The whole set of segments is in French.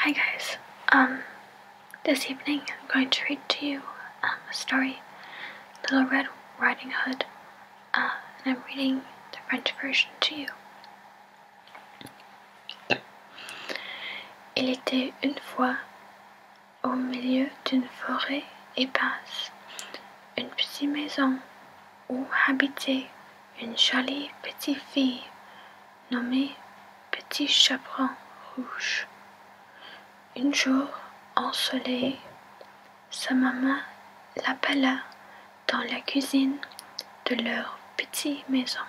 Hi guys, this evening I'm going to read to you a story, Little Red Riding Hood, and I'm reading the French version to you. Il était une fois, au milieu d'une forêt épaisse, une petite maison où habitait une jolie petite fille nommée Petit Chaperon Rouge. Un jour ensoleillé, sa maman l'appela dans la cuisine de leur petite maison.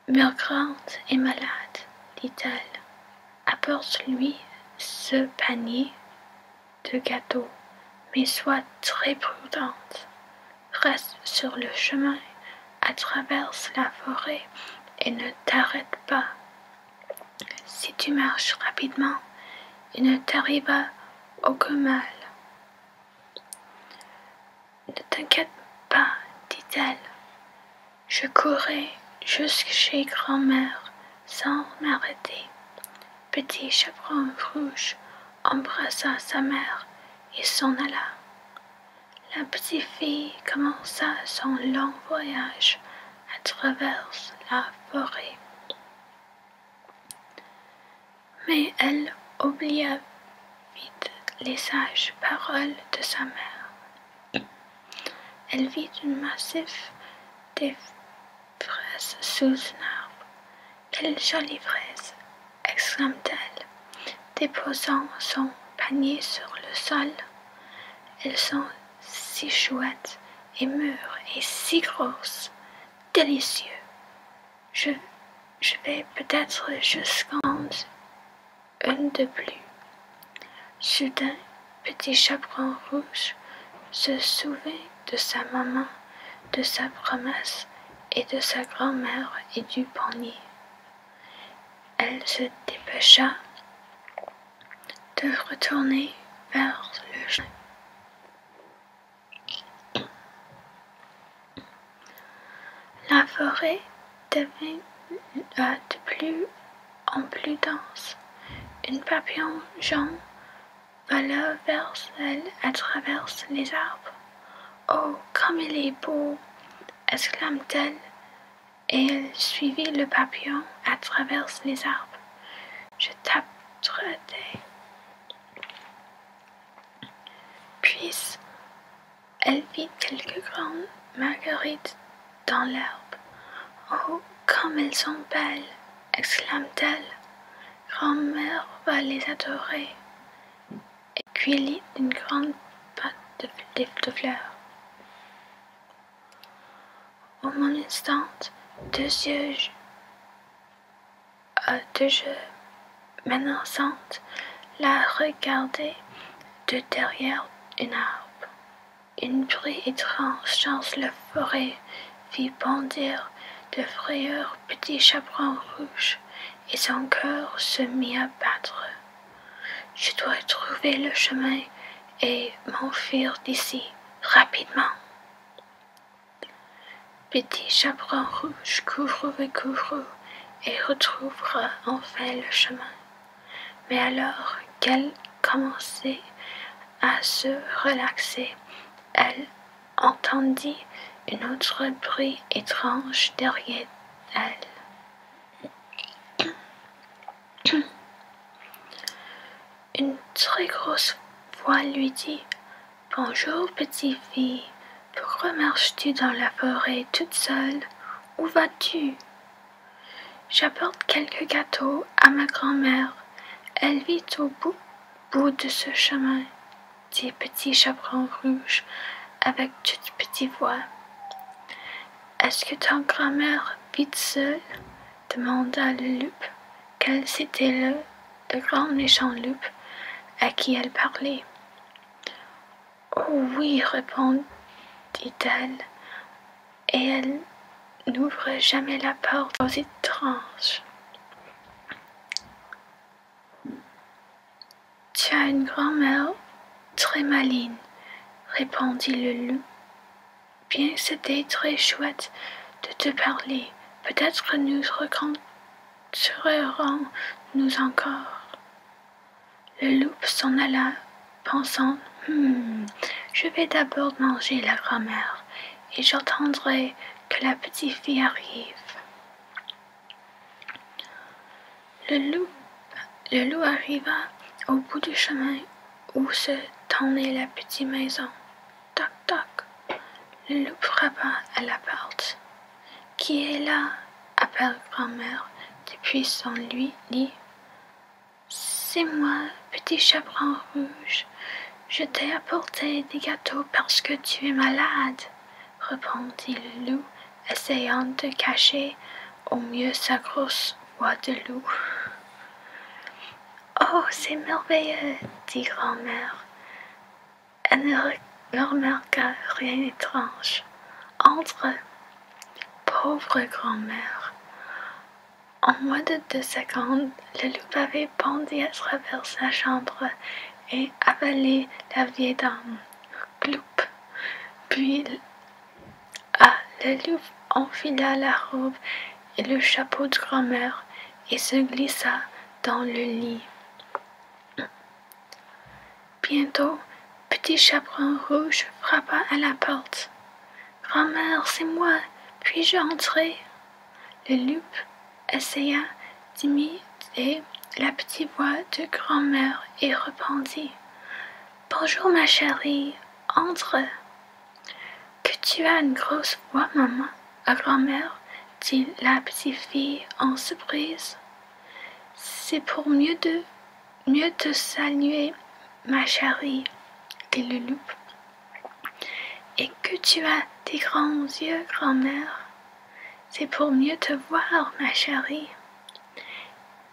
Mère grande est malade, dit-elle. Apporte-lui ce panier de gâteaux, mais sois très prudente. Reste sur le chemin à travers la forêt et ne t'arrête pas. Si tu marches rapidement, il ne t'arrivera aucun mal. Ne t'inquiète pas, dit-elle. Je courais jusque chez grand-mère sans m'arrêter. Petit Chaperon Rouge embrassa sa mère et s'en alla. La petite fille commença son long voyage à travers la forêt. Mais elle oublia vite les sages paroles de sa mère. Elle vit un massif des fraises sous un arbre. Quelle jolie fraise! Exclama-t-elle, déposant son panier sur le sol. Elles sont si chouettes et mûres et si grosses, délicieux. Je vais peut-être jusqu'en une de plus. Soudain, Petit Chaperon Rouge se souvint de sa maman, de sa promesse et de sa grand-mère et du panier. Elle se dépêcha de retourner vers le chemin. La forêt devint de plus en plus dense. Un papillon jaune vola vers elle à travers les arbres. « Oh, comme il est beau !» exclama-t-elle, et elle suivit le papillon à travers les arbres. « Je t'attraperai. » Puis, elle vit quelques grandes marguerites dans l'herbe. « Oh, comme elles sont belles !» exclama-t-elle. « Grand-mère va les adorer. » Et cueillit une grande pâte de fleurs. Au même instant, deux yeux menaçants la regardaient de derrière un arbre. Un bruit étrange dans la forêt fit bondir de frayeur Petit Chaperon Rouge, et son cœur se mit à battre. « Je dois trouver le chemin et m'enfuir d'ici, rapidement. » Petit Chaperon Rouge courut et retrouvera enfin le chemin. Mais alors qu'elle commençait à se relaxer, elle entendit un autre bruit étrange derrière elle. Une très grosse voix lui dit « Bonjour, petite fille, pourquoi marches-tu dans la forêt toute seule? Où vas-tu? » « J'apporte quelques gâteaux à ma grand-mère. Elle vit au bout de ce chemin, » dit Petit Chaperon Rouge avec toute petite voix. « Est-ce que ta grand-mère vit seule? » demanda le loup. Quel c'était le grand méchant loup à qui elle parlait. « Oh oui, répondit-elle, et elle n'ouvre jamais la porte aux étranges. « Tu as une grand-mère très maligne, répondit le loup. Bien, c'était très chouette de te parler. Peut-être nous rencontrerons tuerons-nous encore? Le loup s'en alla, pensant je vais d'abord manger la grand-mère, et j'attendrai que la petite fille arrive. Le loup arriva au bout du chemin où se tenait la petite maison. Toc toc. Le loup frappa à la porte. Qui est là? Appela grand-mère depuis son lit. C'est moi, petit chaperon rouge. Je t'ai apporté des gâteaux parce que tu es malade, répondit le loup, essayant de cacher au mieux sa grosse voix de loup. Oh, c'est merveilleux, dit grand-mère. Elle ne remarqua rien d'étrange. Entre, pauvre grand-mère. En moins de 2 secondes, le loup avait bondi à travers sa chambre et avalé la vieille dame. Gloup. Puis le loup enfila la robe et le chapeau de grand-mère et se glissa dans le lit. Bientôt, petit chaperon rouge frappa à la porte. « Grand-mère, c'est moi, puis-je entrer ?» Le loup essaya d'imiter la petite voix de grand-mère et répondit « Bonjour ma chérie, entre. »« Que tu as une grosse voix, maman, à grand-mère, » dit la petite fille en surprise. « C'est pour mieux te saluer, ma chérie, » dit le loup. « Et que tu as des grands yeux, grand-mère. C'est pour mieux te voir, ma chérie. »«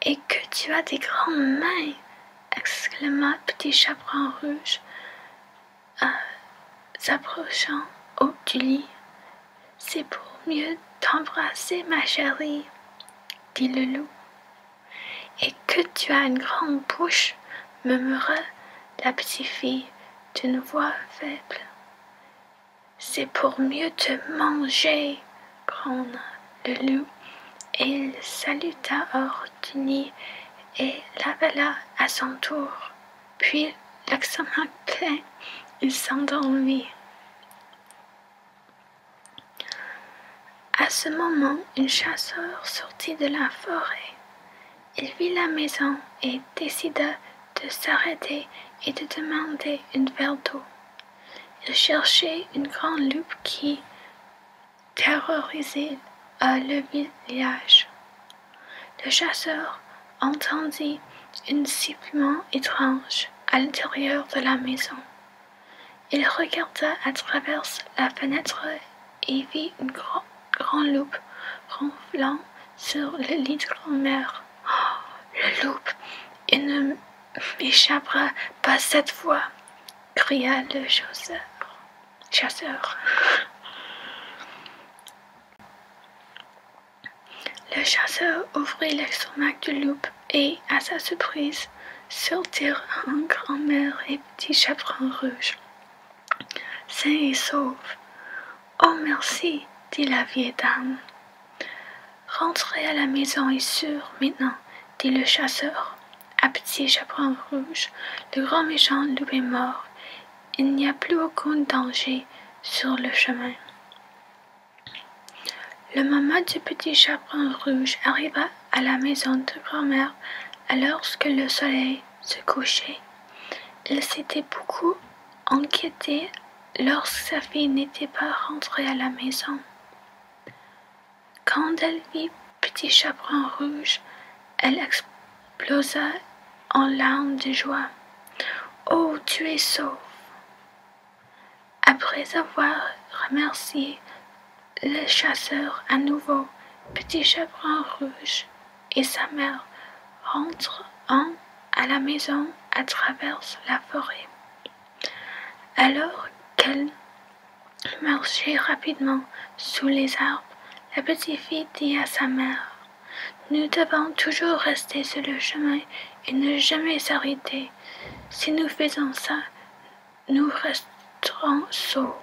Et que tu as des grandes mains, » exclama petit chaperon rouge, s'approchant au du lit. « C'est pour mieux t'embrasser, ma chérie, » dit le loup. « Et que tu as une grande bouche, » murmura la petite fille d'une voix faible. « C'est pour mieux te manger, » grogna le loup, et il saluta hors du nid et l'avala à son tour. Puis, l'estomac plein, il s'endormit. À ce moment, un chasseur sortit de la forêt. Il vit la maison et décida de s'arrêter et de demander un verre d'eau. Il cherchait une grande loupe qui terrorisait le village. Le chasseur entendit un sifflement étrange à l'intérieur de la maison. Il regarda à travers la fenêtre et vit une grande loupe ronflant sur le lit de grand-mère. « Oh, le loup, il ne m'échappera pas cette fois !» cria le chasseur. Le chasseur ouvrit l'estomac du loup et, à sa surprise, sortirent grand-mère et petit chaperon rouge, sains et saufs. « Oh, merci, » dit la vieille dame. « Rentrez à la maison est sûr, maintenant, » dit le chasseur. À petit chaperon rouge, le grand méchant loup est mort. Il n'y a plus aucun danger sur le chemin. Le maman du petit chaperon rouge arriva à la maison de grand-mère alors que le soleil se couchait. Elle s'était beaucoup inquiétée lorsque sa fille n'était pas rentrée à la maison. Quand elle vit petit chaperon rouge, elle explosa en larmes de joie. « Oh, tu es sauf !» Après avoir remercié le chasseur à nouveau, petit chaperon rouge et sa mère rentrent à la maison à travers la forêt. Alors qu'elle marchait rapidement sous les arbres, la petite fille dit à sa mère « Nous devons toujours rester sur le chemin et ne jamais s'arrêter. Si nous faisons ça, nous resterons sauts. »